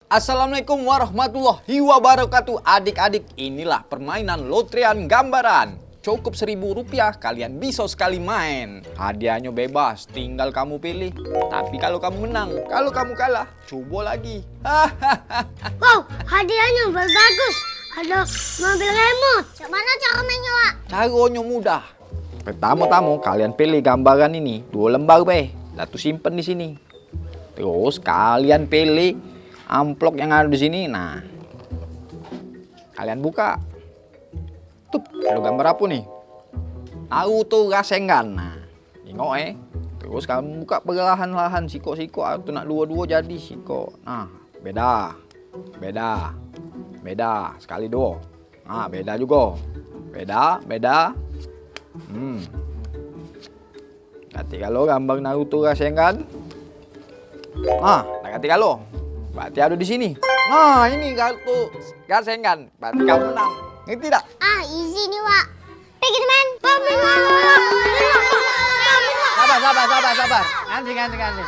Assalamualaikum warahmatullahi wabarakatuh. Adik-adik, inilah permainan lotrian gambaran. Cukup Rp1.000 kalian bisa sekali main. Hadiahnya bebas, tinggal kamu pilih. Tapi kalau kamu menang, kalau kamu kalah, coba lagi. Wow, hadiahnya bagus. Ada mobil remote. Gimana cara mainnya, Wak? Caranya mudah. Pertama-tama kalian pilih gambaran ini 2 lembar be. Lalu simpen di sini. Terus kalian pilih amplop yang ada di sini. Nah, kalian buka. Tuh, ada gambar apa nih? Auto rasengan. Nah, tengok Terus kamu buka perlahan-lahan, siko-siko atau nak dua-dua jadi siko. Nah, beda. Sekali 2. Nah, beda juga. Beda. Nanti kalau gambar Naruto rasengan. Nah, nanti kalau berarti ada di sini. Nah, ini kartu rasengan. Berarti kamu menang. Ngerti tidak? Ah, easy nih, Wak. Pergi teman. Sabar. Ganti.